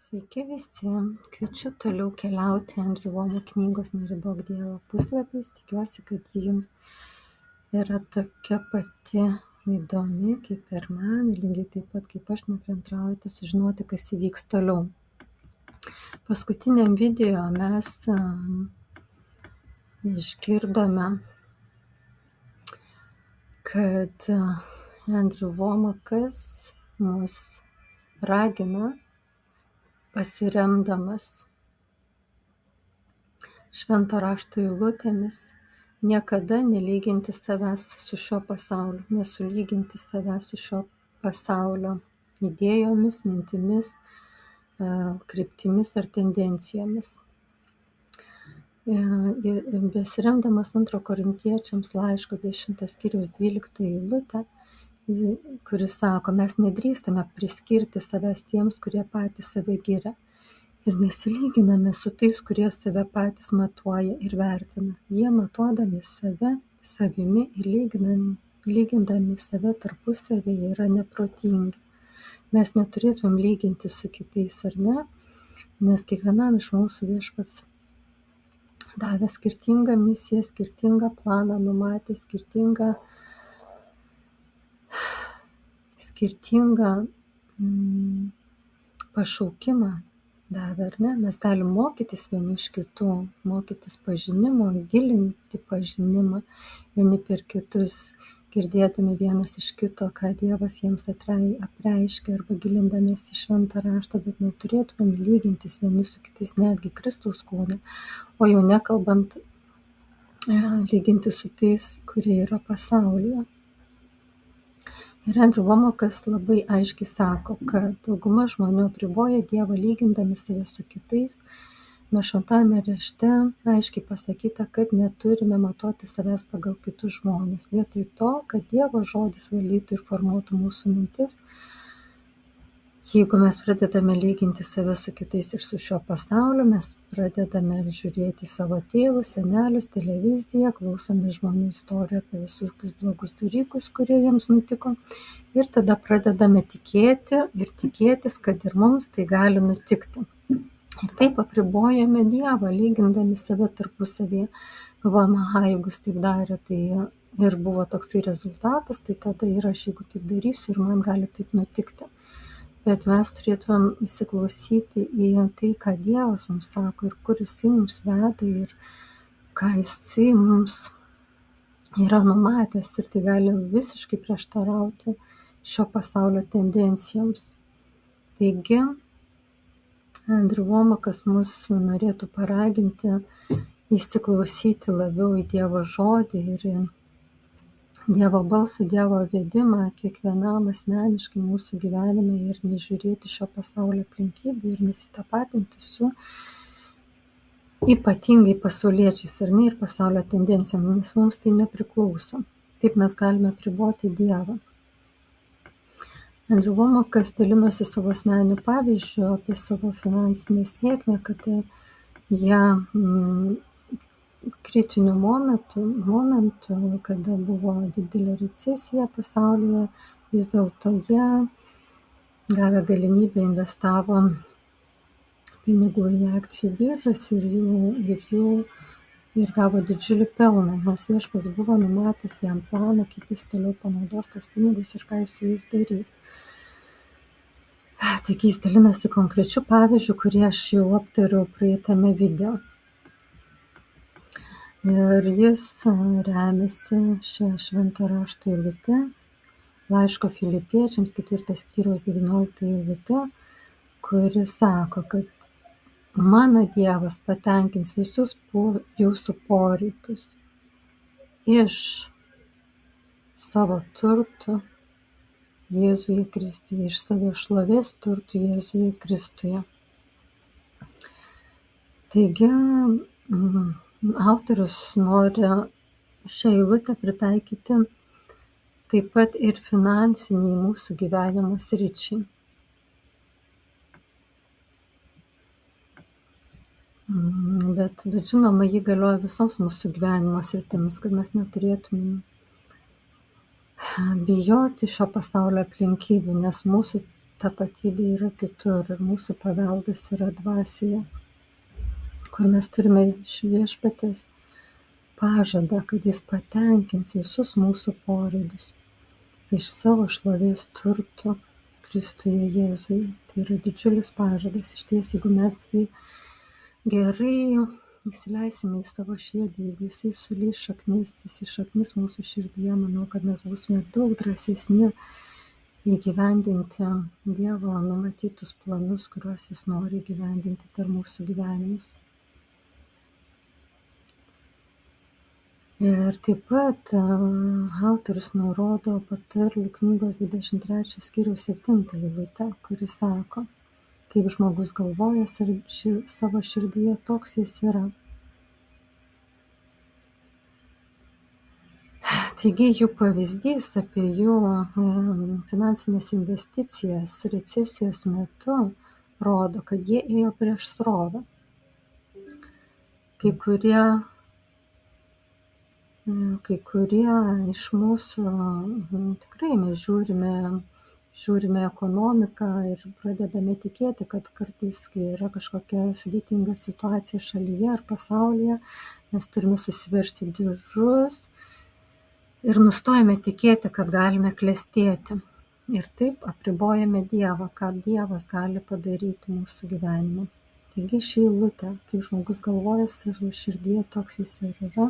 Sveiki visi, kviečiu toliau keliauti Andrew Womo knygos Neribok Dievo puslapiais. Tikiuosi, kad ji jums yra tokia pati įdomi kaip ir man, lygiai taip pat kaip aš nekantraujate sužinoti, kas įvyks toliau. Paskutiniam video mes išgirdome, kad Andrew Womakas mus ragina, pasiremdamas švento rašto eilutėmis, niekada nelyginti savęs su šio pasauliu, nesulyginti savęs su šio pasaulio idėjomis, mintimis, kryptimis ar tendencijomis. Besiremdamas 2 Korintiečiams laiško 10 skyriaus 12 eilutę, kuris sako, mes nedrįstame priskirti savęs tiems, kurie patys save giria, ir nesilyginame su tais, kurie save patys matuoja ir vertina. Jie matuodami save savimi ir lygindami save tarpusavyje yra neprotingi. Mes neturėtumėm lyginti su kitais, ar ne? Nes kiekvienam iš mūsų Viešpats davė skirtingą misiją, skirtingą planą, numatė skirtingą pašaukimą davė, ar ne? Mes galim mokytis vieni iš kitų, mokytis pažinimo, gilinti pažinimą vieni per kitus, girdėdami vienas iš kito, ką Dievas jiems apreiškia, arba gilindamiesi į šventą raštą, bet neturėtumėm lygintis vieni su kitais, netgi Kristaus kūne, o jau nekalbant lyginti su tais, kurie yra pasaulyje. Ir Andrew Womakas labai aiškiai sako, kad dauguma žmonių apriboja Dievą lygindami save su kitais, nors šventajame rašte aiškiai pasakyta, kad neturime matuoti savęs pagal kitus žmones. Vietoj to, kad Dievo žodis valytų ir formuotų mūsų mintis, jeigu mes pradedame lyginti save su kitais ir su šio pasauliu, mes pradedame žiūrėti savo tėvus, senelius, televiziją, klausome žmonių istorijų apie visus blogus dalykus, kurie jiems nutiko, ir tada pradedame tikėti ir tikėtis, kad ir mums tai gali nutikti. Ir taip apribojame Dievą, lygindami save tarpusavyje. Galvojame, jeigu jis taip darė, tai ir buvo toksai rezultatas, tai tada ir aš, jeigu taip darysiu, ir man gali taip nutikti. Bet mes turėtumėm įsiklausyti į tai, ką Dievas mums sako ir kur jisai mums veda ir ką jisai mums yra numatęs, ir tai gali visiškai prieštarauti šio pasaulio tendencijoms. Taigi, Andrew Womakas mus norėtų paraginti įsiklausyti labiau į Dievo žodį ir į Dievo balsą, Dievo vedimą kiekvienam asmeniškai mūsų gyvenime ir nežiūrėti šio pasaulio aplinkybių ir nesitapatinti su ypatingai pasauliečiais, ar ne, ir pasaulio tendencijom, nes mums tai nepriklauso. Taip mes galime apriboti Dievą. Andrew Womakas dalinosi savo asmeniniu pavyzdžiu apie savo finansinę sėkmę, kad ją kritiniu momentu, kada buvo didelė recesija pasaulyje, vis dėlto jie gavę galimybę investavo pinigų į akcijų biržas ir gavo didžiulį pelną, nes Viešpats buvo numatęs jam planą, kaip jis toliau panaudos tos pinigus ir ką jis su jais darys. Taigi jis dalinasi konkrečiu pavyzdžiu, kurį aš jau aptariau praeitame video. Ir jis remiasi šią švento rašto eilutę, laiško Filipiečiams 4 skyriaus 19 eilutę, kuri sako, kad mano Dievas patenkins visus jūsų poreikius iš savo turtų Jėzuje Kristuje, iš savo šlovės turtų Jėzuje Kristuje. Taigi, autorius nori šią eilutę pritaikyti taip pat ir finansiniai mūsų gyvenimo sričiai. Bet žinoma, ji galioja visoms mūsų gyvenimo sritimis, kad mes neturėtumėm bijoti šio pasaulio aplinkybių, nes mūsų tapatybė yra kitur ir mūsų paveldas yra dvasioje, kur mes turime Viešpaties pažadą, kad jis patenkins visus mūsų poreikius iš savo šlovės turtų Kristuje Jėzuje. Tai yra didžiulis pažadas. Iš ties, jeigu mes jį gerai įsileisime į savo širdį, jeigu jisai sulys šaknis, įsišaknis mūsų širdyje, manau, kad mes būsime daug drąsesni įgyvendinti Dievo numatytus planus, kuriuos jis nori įgyvendinti per mūsų gyvenimus. Ir taip pat autorius nurodo Patarlių knygos 23 skyriaus 7 eilutę, kuris sako, kaip žmogus galvoja savo širdyje, toks jis yra. Taigi jų pavyzdys apie jų finansinės investicijas recesijos metu rodo, kad jie ėjo prieš srovę. Kai kurie iš mūsų tikrai mes žiūrime ekonomiką ir pradedame tikėti, kad kartais, kai yra kažkokia sudėtinga situacija šalyje ar pasaulyje, mes turime susiveržti diržus ir nustojame tikėti, kad galime klestėti. Ir taip apribojame Dievą, ką Dievas gali padaryti mūsų gyvenime. Taigi ši eilutė, kaip žmogus galvoja savo širdyje, toks jis ir yra,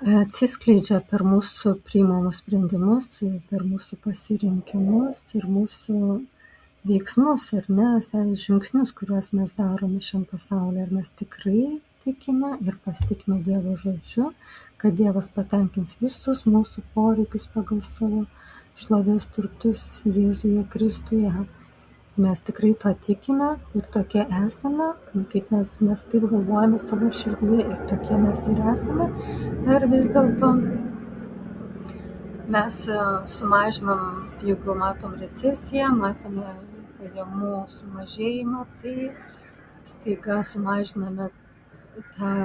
atsiskleidžia per mūsų priimamus sprendimus, per mūsų pasirinkimus ir mūsų veiksmus, ar ne, žingsnius, kuriuos mes darome šiam pasaulyje. Ar mes tikrai tikime ir pasitikime Dievo žodžiu, kad Dievas patenkins visus mūsų poreikius pagal savo šlovės turtus Jėzuje Kristuje. Mes tikrai to tikime ir tokie esame, kaip mes taip galvojame savo širdyje ir tokie mes ir esame. Ir vis dėlto mes sumažinam, jeigu matom recesiją, matome pajamų sumažėjimą, tai staiga sumažiname tą,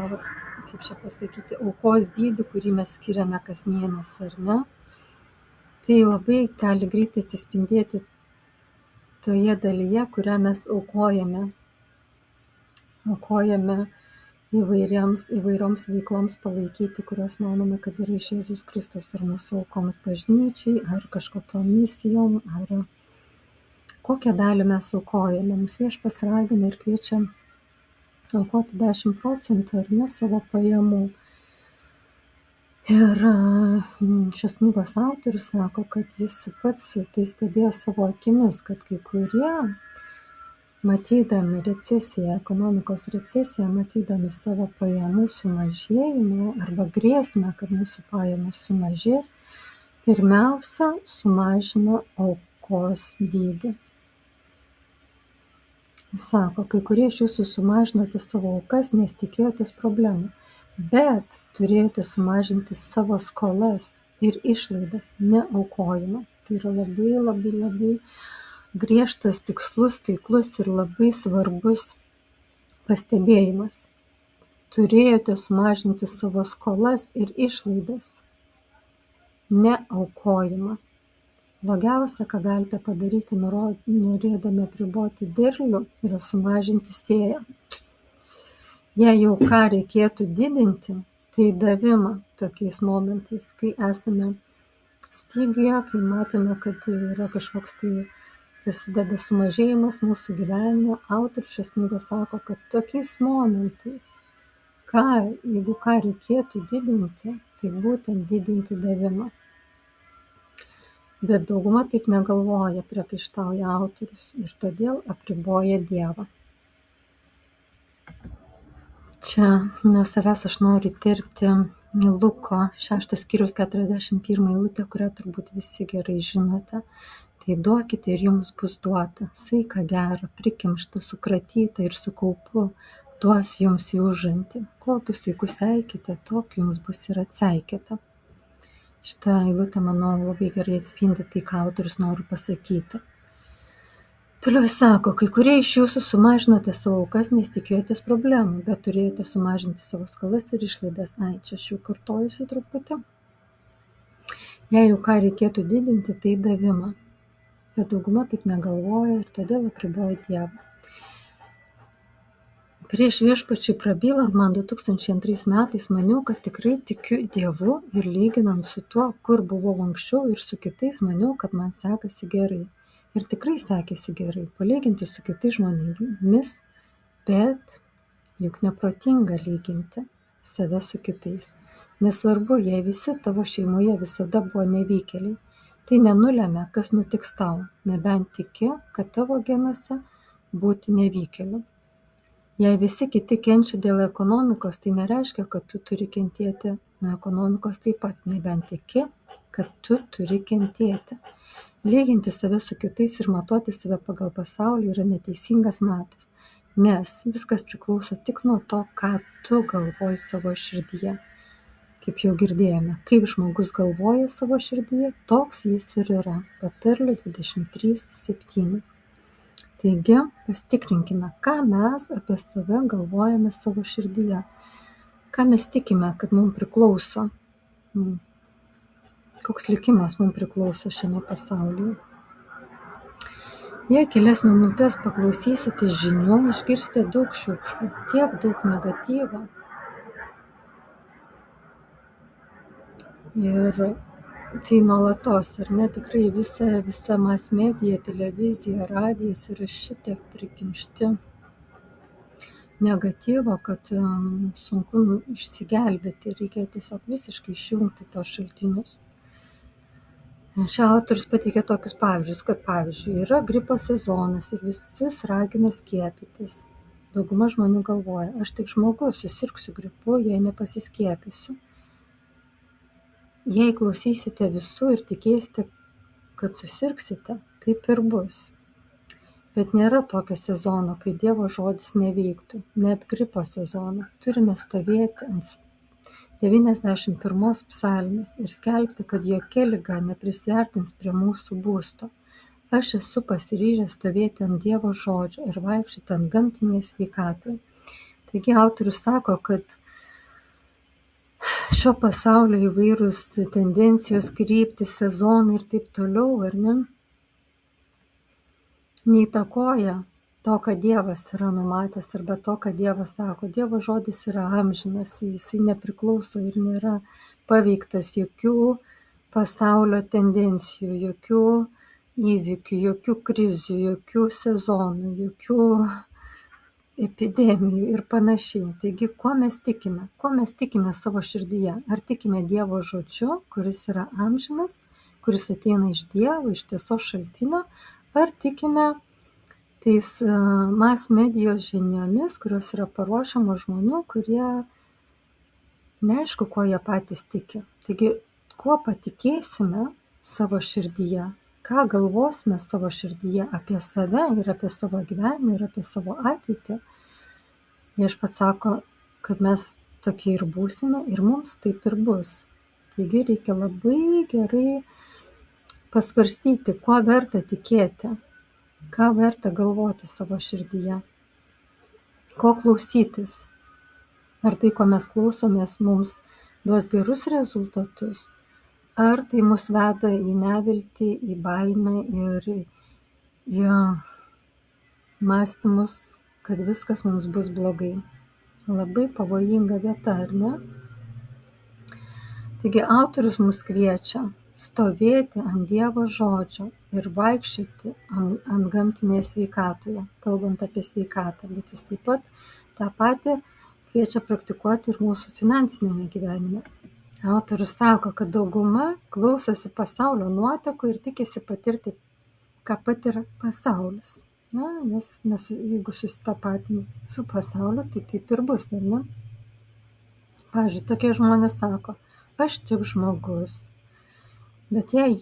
kaip čia pasakyti, aukos dydį, kurį mes skiriame kas mėnesį, ar ne? Tai labai gali greitai atsispindėti toje dalyje, kurią mes aukojame įvairioms veikloms palaikyti, kurios manome, kad yra iš Jėzus Kristus, ar mūsų aukoms bažnyčiai, ar kažkokiom misijom, ar kokią dalį mes aukojame. Mūsų Viešpats ragina ir kviečia aukoti 10%, ar ne, savo pajamų. Ir šios knygos autorius sako, kad jis pats tai stebėjo savo akimis, kad kai kurie, matydami recesiją, ekonomikos recesiją, matydami savo pajamų sumažėjimą arba grėsmę, kad mūsų pajamos sumažės, pirmiausia sumažina aukos dydį. Jis sako, kai kurie iš jūsų sumažinote savo aukas, nes tikėjotės problemų. Bet turėjote sumažinti savo skolas ir išlaidas, ne aukojimą. Tai yra labai, labai, labai griežtas, tikslus, taiklus ir labai svarbus pastebėjimas. Turėjote sumažinti savo skolas ir išlaidas, ne aukojimą. Blogiausia, ką galite padaryti, norėdami apriboti derlių, yra sumažinti sėją. Jei jau ką reikėtų didinti, tai davimą tokiais momentais, kai esame stygiuje, kai matome, kad yra kažkoks tai prasideda sumažėjimas mūsų gyvenime. Autorius šios knygos sako, kad tokiais momentais, jeigu ką reikėtų didinti, tai būtent didinti davimą. Bet dauguma taip negalvoja, priekaištauja autorius, ir todėl apriboja Dievą. Čia nuo savęs aš noriu tirpti Luko 6 skyriaus 41 eilutę, kurią turbūt visi gerai žinote. Tai duokite ir jums bus duota, saiką gerą, prikimštą, sukratytą ir su kaupu duos jums į užantį. Kokius saikus eikite, tokiu jums bus ir atseikėta. Šitą eilutę, manau, labai gerai atspindi tai, ką autorius nori pasakyti. Toliau sako, kai kurie iš jūsų sumažinote savo aukas, nes tikėjotės problemų, bet turėjote sumažinti savo skolas ir išlaidas. Čia aš jau kartojusi truputį. Jei jau ką reikėtų didinti, tai davimą. Bet dauguma taip negalvoja ir todėl apriboja Dievą. Prieš Viešpačiui prabylant man 2002 metais maniau, kad tikrai tikiu Dievu ir lyginant su tuo, kur buvau anksčiau ir su kitais, maniau, kad man sekasi gerai. Ir tikrai sekėsi gerai, palyginti su kitais žmonėmis, bet juk neprotinga lyginti save su kitais. Nesvarbu, jei visi tavo šeimoje visada buvo nevykėliai, tai nenulemia, kas nutiks tau, nebent tiki, kad tavo genuose būti nevykėliu. Jei visi kiti kenčia dėl ekonomikos, tai nereiškia, kad tu turi kentėti nuo ekonomikos taip pat, nebent tiki, kad tu turi kentėti. Lyginti save su kitais ir matuoti save pagal pasaulį yra neteisingas matas, nes viskas priklauso tik nuo to, ką tu galvoji savo širdyje. Kaip jau girdėjome, kaip žmogus galvoja savo širdyje, toks jis ir yra. Patarlių 23:7. Taigi, pasitikrinkime, ką mes apie save galvojame savo širdyje, ką mes tikime, kad mums priklauso, koks likimas mums priklauso šiame pasaulyje. Jei kelias minutės paklausysite žinių, išgirsite daug šiukšlių, tiek daug negatyvo. Ir tai nuolatos, ar ne, tikrai visa mass media, televizija, radijas yra šitiek prikimšti negatyvo, kad sunku išsigelbėti, reikia tiesiog visiškai išjungti tos šaltinius. Čia autorius pateikia tokius pavyzdžius, kad pavyzdžiui yra gripo sezonas ir visus ragina skiepytis. Dauguma žmonių galvoja, aš tik žmogus, susirgsiu gripu, jei nepasiskiepysiu. Jei klausysite visų ir tikėsite, kad susirgsite, taip ir bus. Bet nėra tokio sezono, kai Dievo žodis neveiktų, net gripo sezono. Turime stovėti ant 91 psalmės ir skelbti, kad jokia liga neprisiartins prie mūsų būsto. Aš esu pasiryžęs stovėti ant Dievo žodžio ir vaikščioti ant gamtinės sveikatoje. Taigi autorius sako, kad šio pasaulio įvairūs tendencijos, kryptis, sezonai ir taip toliau, ar ne, neįtakoja to, kad Dievas yra numatęs, arba to, kad Dievas sako. Dievo žodis yra amžinas, jisai nepriklauso ir nėra paveiktas jokių pasaulio tendencijų, jokių įvykių, jokių krizių, jokių sezonų, jokių epidemijų ir panašiai. Taigi, kuo mes tikime? Kuo mes tikime savo širdyje? Ar tikime Dievo žodžiu, kuris yra amžinas, kuris ateina iš Dievo, iš tiesos šaltinio, ar tikime tais mass medijos žiniomis, kurios yra paruošiamos žmonių, kurie neaišku, kuo jie patys tiki. Taigi, kuo patikėsime savo širdyje, ką galvosime savo širdyje apie save ir apie savo gyvenimą ir apie savo ateitį, Viešpats sako, kad mes tokie ir būsime ir mums taip ir bus. Taigi reikia labai gerai pasvarstyti, kuo verta tikėti, ką verta galvoti savo širdyje, ko klausytis. Ar tai, ko mes klausomės, mums duos gerus rezultatus, ar tai mus veda į neviltį, į baimę ir į mąstymus, kad viskas mums bus blogai. Labai pavojinga vieta, ar ne? Taigi autorius mus kviečia stovėti ant Dievo žodžio ir vaikščioti ant gamtinėje sveikatoje, kalbant apie sveikatą, bet jis taip pat tą patį kviečia praktikuoti ir mūsų finansinėme gyvenime. Autorius sako, kad dauguma klausosi pasaulio nuotakų ir tikisi patirti, ką patiria pasaulis. Na, nes jeigu susitapatinti su pasauliu, tai taip ir bus, ar ne? Pavyzdžiui, tokie žmonės sako, aš tik žmogus. Bet jei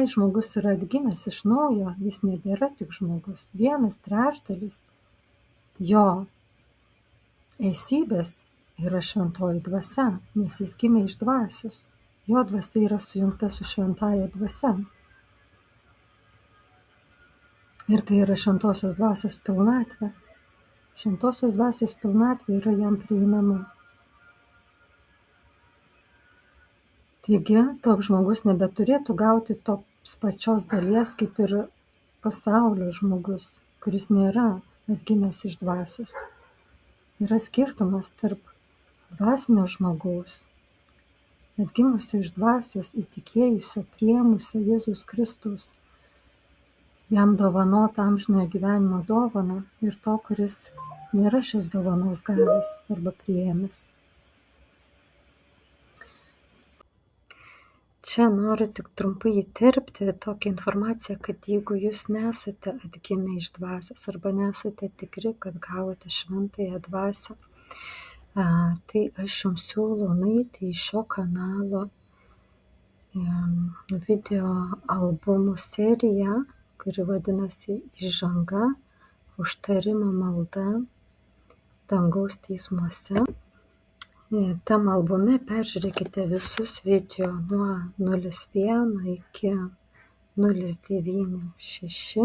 žmogus yra atgimęs iš naujo, jis nebėra tik žmogus. 1/3 jo esybės yra šventoji dvasia, nes jis gimė iš dvasios. Jo dvasia yra sujungta su šventąja dvasia. Ir tai yra šventosios dvasios pilnatvė. Šventosios dvasios pilnatvė yra jam prieinama. Taigi, toks žmogus nebeturėtų gauti tos pačios dalies kaip ir pasaulio žmogus, kuris nėra atgimęs iš dvasios. Yra skirtumas tarp dvasinio žmogaus, atgimusio iš dvasios, įtikėjusio, priėmusio Jėzus Kristus, jam dovanota amžinojo gyvenimo dovana, ir to, kuris nėra šios dovanos gavęs arba priėmęs. Čia noriu tik trumpai įterpti tokią informaciją, kad jeigu jūs nesate atgimę iš dvasios arba nesate tikri, kad gavote šventąją dvasią, tai aš jums siūlau nueiti į šio kanalo video albumų seriją, kuri vadinasi Įžanga, užtarimo malda dangaus teismuose. Tam albume peržiūrėkite visus video nuo 01 iki 096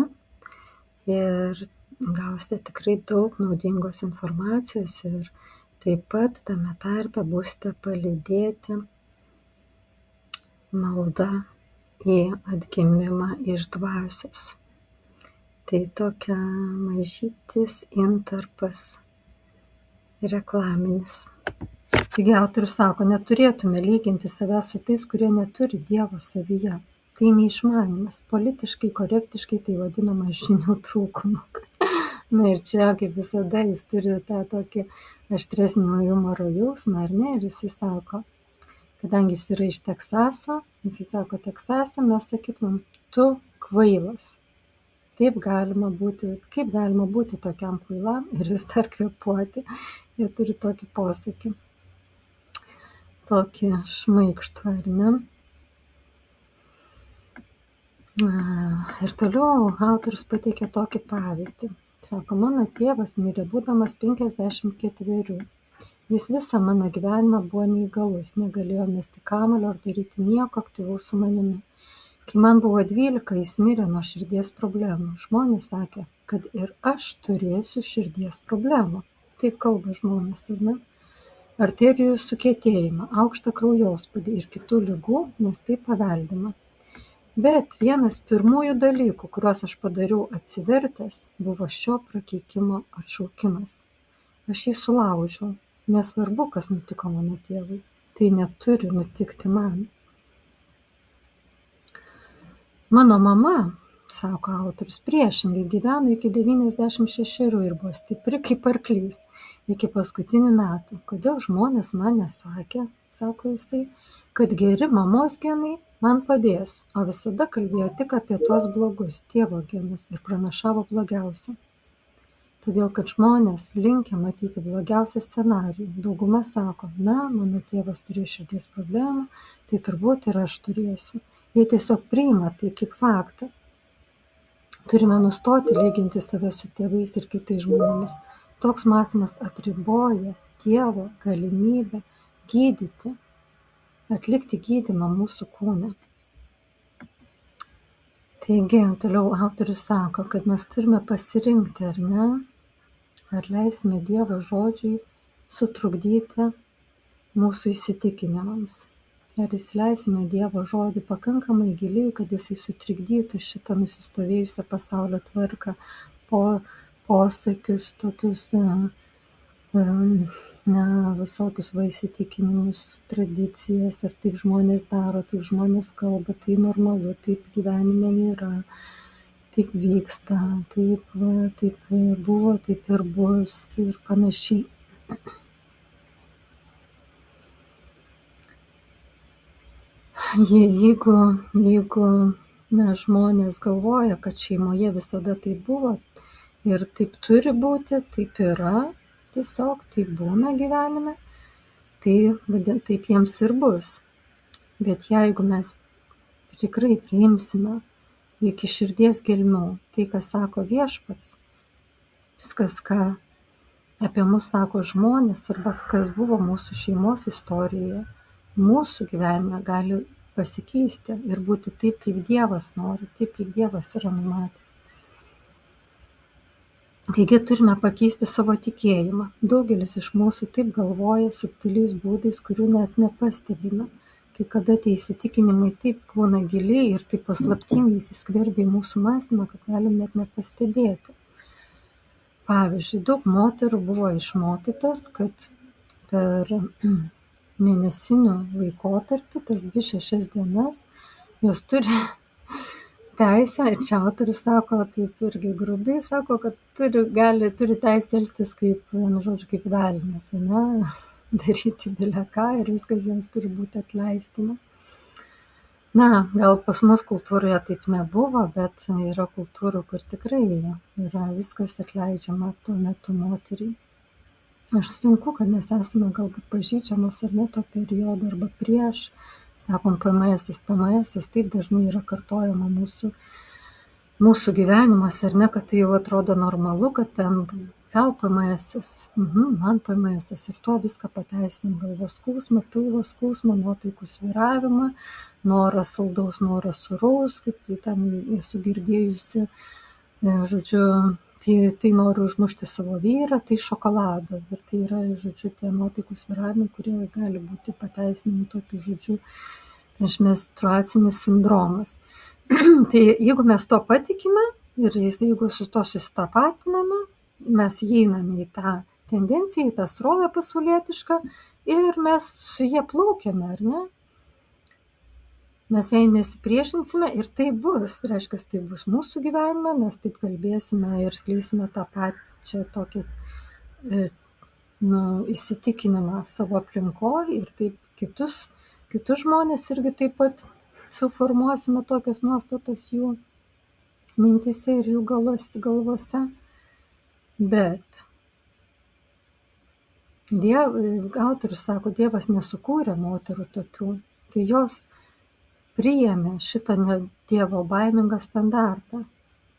ir gausite tikrai daug naudingos informacijos ir taip pat tame tarpe būsite palydėti malda į atgimimą iš dvasios. Tai tokia mažytis intarpas reklaminis. Taigi autorius sako, neturėtume lyginti savęs su tais, kurie neturi Dievo savyje. Tai neišmanimas, politiškai, korektiškai tai vadinama žinių trūkumu. Na ir čia, kaip visada, jis turi tą tokį aštresnį humoro jausmą, ar ne? Ir jis sako, kadangi jis yra iš Teksaso, jis sako, Teksase mes sakytumėm, tu kvailas. Kaip galima būti tokiam kvailam ir vis dar kvėpuoti. Jie turi tokį posakį. Tokį šmaikštų, ar ne? Ir toliau autorius pateikė tokį pavyzdį. Sako, mano tėvas mirė būdamas 54. Jis visą mano gyvenimą buvo neįgalus, negalėjo mesti kamuolio ar daryti nieko aktyvaus su manimi. Kai man buvo 12, jis mirė nuo širdies problemų. Žmonės sakė, kad ir aš turėsiu širdies problemų. Taip kalba žmonės, ar ne? Arterijų sukietėjimą, aukštą kraujospūdį ir kitų ligų, nes tai paveldima. Bet vienas pirmųjų dalykų, kuriuos aš padariau atsivertęs, buvo šio prakeikimo atšaukimas. Aš jį sulaužiau, nesvarbu, kas nutiko mano tėvui, tai neturi nutikti man. Mano mama, sako autorius, priešingai gyveno iki 96 ir buvo stipri kaip arklys iki paskutinių metų. Kodėl žmonės man nesakė, sako jisai, kad geri mamos genai man padės, o visada kalbėjo tik apie tuos blogus tėvo genus ir pranašavo blogiausią. Todėl, kad žmonės linkę matyti blogiausią scenarijų. Dauguma sako, na, mano tėvas turėjo širdies problemų, tai turbūt ir aš turėsiu. Jie tiesiog priima tai kaip faktą. Turime nustoti lyginti save su tėvais ir kitais žmonėmis. Toks mąstymas apriboja Dievo galimybę gydyti, atlikti gydymą mūsų kūne. Taigi, toliau autorius sako, kad mes turime pasirinkti, ar ne, ar leisime Dievo žodžiui sutrukdyti mūsų įsitikinimams. Ar įsileisime Dievo žodį pakankamai giliai, kad jisai sutrikdytų šitą nusistovėjusią pasaulio tvarką, posakius, tokius visokius įsitikinimus, tradicijas, ar taip žmonės daro, taip žmonės kalba, tai normalu, taip gyvenime yra, taip vyksta, taip buvo, taip ir bus ir panašiai. Jeigu žmonės galvoja, kad šeimoje visada taip buvo ir taip turi būti, taip yra, tiesiog taip būna gyvenime, taip jiems ir bus. Bet jeigu mes tikrai priimsime iki širdies gelmių tai, ką sako Viešpats, viskas, ką apie mus sako žmonės arba kas buvo mūsų šeimos istorijoje, mūsų gyvenime gali pasikeisti ir būti taip, kaip Dievas nori, taip, kaip Dievas yra numatęs. Taigi turime pakeisti savo tikėjimą. Daugelis iš mūsų taip galvoja subtiliais būdais, kurių net nepastebime. kai kada tie įsitikinimai taip būna giliai ir taip paslaptingai įsiskverbia į mūsų mąstymą, kad galim net nepastebėti. Pavyzdžiui, daug moterų buvo išmokytos, kad per mėnesinių laikotarpį, tas 2-6 dienas, jos turi teisę, ir čia autorius sako, taip irgi grubiai sako, kad turi teisę elgtis kaip, vienu žodžiu, kaip velnias, ne? Daryti bile ką ir viskas jiems turi būti atleistina. Na, gal pas mus kultūroje taip nebuvo, bet yra kultūrų, kur tikrai yra viskas atleidžiama tuo metu moteriai. Aš sutinku, kad mes esame galbūt pažeidžiamos ar ne to periodo arba prieš, sakom, PMS taip dažnai yra kartojama mūsų gyvenimuose, ar ne, kad tai jau atrodo normalu, kad ten tau PMS, man PMS ir tuo viską pateisinam, galvos skausmą, pilvo skausmą, nuotaikų svyravimą, norą saldaus, norą sūraus, kaip ten esu girdėjusi, žodžiu, tai noriu užmušti savo vyrą, tai šokolado. Ir tai yra, žodžiu, tie nuotaikų svyravimai, kurie gali būti pateisinami tokiu, žodžiu, priešmenstruacinis sindromas. Tai jeigu mes to patikime ir jeigu su to susitapatiname, mes įeiname į tą tendenciją, į tą srovę pasaulietišką ir mes su jie plaukiame, ar ne? Mes jai nesipriešinsime ir tai bus, reiškia, tai bus mūsų gyvenime, mes taip kalbėsime ir skleisime tą pačią tokį įsitikinimą savo aplinkoje ir taip kitus žmonės irgi taip pat suformuosime tokias nuostatas jų mintise ir jų galvose. Bet autorius sako, Dievas nesukūrė moterų tokių, tai jos priėmė šitą Dievo baimingą standartą.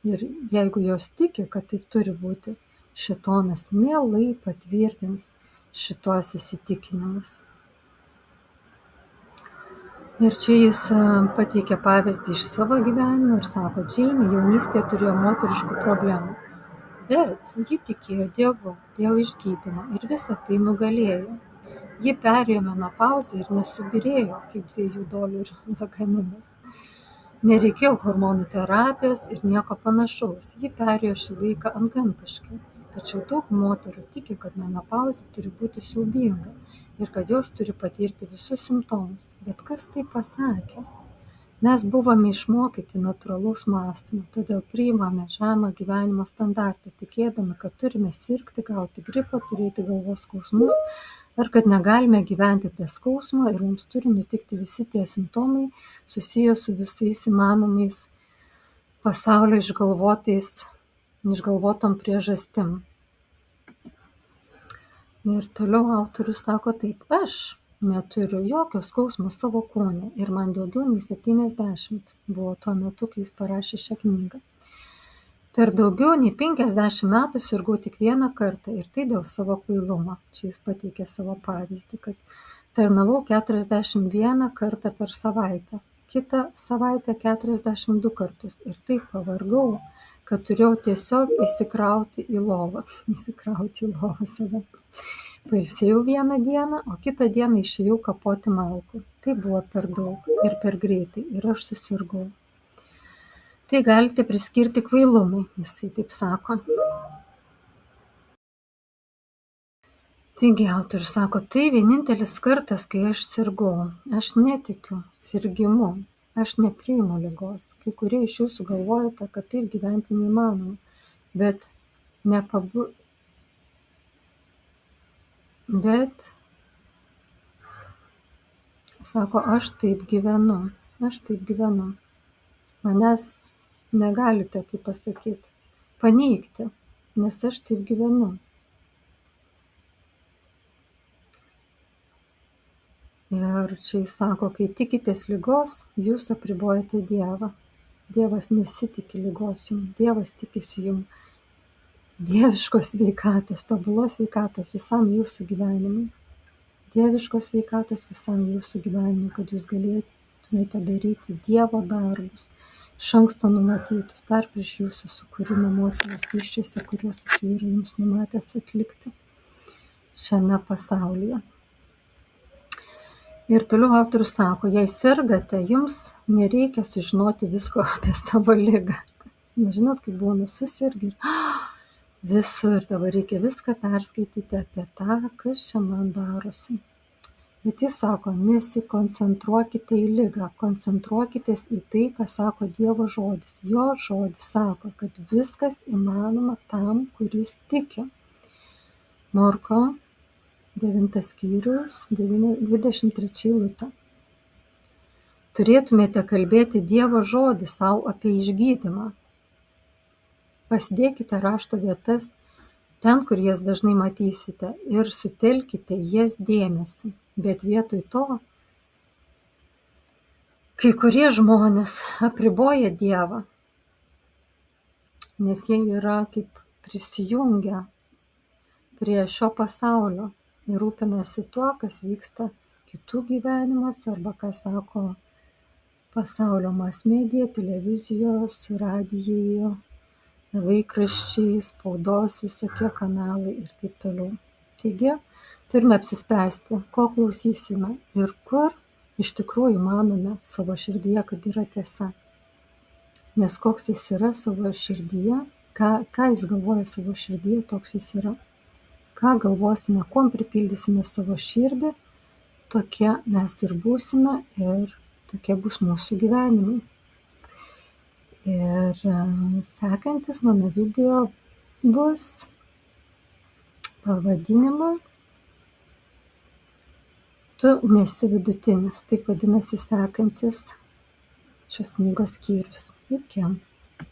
Ir jeigu jos tiki, kad taip turi būti, šėtonas mielai patvirtins šituos įsitikinimus. Ir čia jis pateikė pavyzdį iš savo gyvenimo ir sako, Džeimė jaunystėje turėjo moteriškų problemų, bet ji tikėjo Dievu dėl išgydymo ir visą tai nugalėjo. Ji perėjo menopauzę ir nesubyrėjo kaip $2 lagaminas. Nereikėjo hormonų terapijos ir nieko panašaus. Ji perėjo šį laiką antgamtiškai. Tačiau daug moterų tiki, kad menopauzė turi būti siaubinga ir kad jos turi patirti visus simptomus. Bet kas tai pasakė? Mes buvome išmokyti natūralaus mąstymo, todėl priimame žemą gyvenimo standartą, tikėdami, kad turime sirgti, gauti gripą, turėti galvos skausmus, ar kad negalime gyventi be skausmo ir mums turi nutikti visi tie simptomai susiję su visais įmanomais pasaulio išgalvotom priežastim. Ir toliau autorius sako taip, aš neturiu jokio skausmo savo kūne ir man daugiau nei 70 buvo tuo metu, kai jis parašė šią knygą. Per daugiau nei 50 metų sirgau tik vieną kartą ir tai dėl savo kvailumo. Čia jis pateikė savo pavyzdį, kad tarnavau 41 kartą per savaitę, kitą savaitę 42 kartus ir taip pavargau, kad turėjau tiesiog įsikrauti į lovą save. Pailsėjau vieną dieną, o kitą dieną išėjau kapoti malkų. Tai buvo per daug ir per greitai ir aš susirgau. Tai galite priskirti kvailumui, jisai taip sako. Taigi autorius sako, tai vienintelis kartas, kai aš sirgau. Aš netikiu sirgimu, aš nepriimu ligos. Kai kurie iš jūsų galvojate, kad taip gyventi neįmanoma, bet sako, aš taip gyvenu. Manęs negalite, kaip pasakyti, paneigti, nes aš taip gyvenu. Ir čia jis sako, kai tikitės ligos, jūs apribojate Dievą. Dievas nesitiki ligos jums, Dievas tikisi jums dieviškos sveikatos, tobulos sveikatos visam jūsų gyvenimui. Dieviškos sveikatos visam jūsų gyvenimui, kad jūs galėtumėte daryti Dievo darbus, iš anksto numatytus, dar prieš jūsų sukūrimą motinos įsčiose, kuriuos jis yra jums numatęs atlikti šiame pasaulyje. Ir toliau autorius sako, jei sergate, jums nereikia sužinoti visko apie savo ligą. Nežinot, kaip būna, susirgi ir visur dabar reikia viską perskaityti apie tą, kas čia man darosi. Bet jis sako, nesikoncentruokite į ligą, koncentruokitės į tai, ką sako Dievo žodis. Jo žodis sako, kad viskas įmanoma tam, kuris tiki. Morko 9 skyrius, 23 eilutė. Turėtumėte kalbėti Dievo žodį savo apie išgydymą. Pasidėkite rašto vietas ten, kur jas dažnai matysite, ir sutelkite jas dėmesį. Bet vietoj to, kai kurie žmonės apriboja Dievą, nes jie yra kaip prisijungę prie šio pasaulio ir rūpinasi tuo, kas vyksta kitų gyvenimuose, arba ką sako pasaulio mass-media, televizijos, radijai, laikraščiai, spaudos visokie kanalai ir taip toliau. Taigi, turime apsispręsti, ko klausysime ir kur iš tikrųjų manome savo širdyje, kad yra tiesa. Nes koks jis yra savo širdyje, ką jis galvoja savo širdyje, toks jis yra. Ką galvosime, kuom pripildysime savo širdį, tokie mes ir būsime ir tokie bus mūsų gyvenimai. Ir sekantis mano video bus pavadinimu Tu nesi vidutinis. Taip vadinasi sekantis šios knygos skyrius. Iki.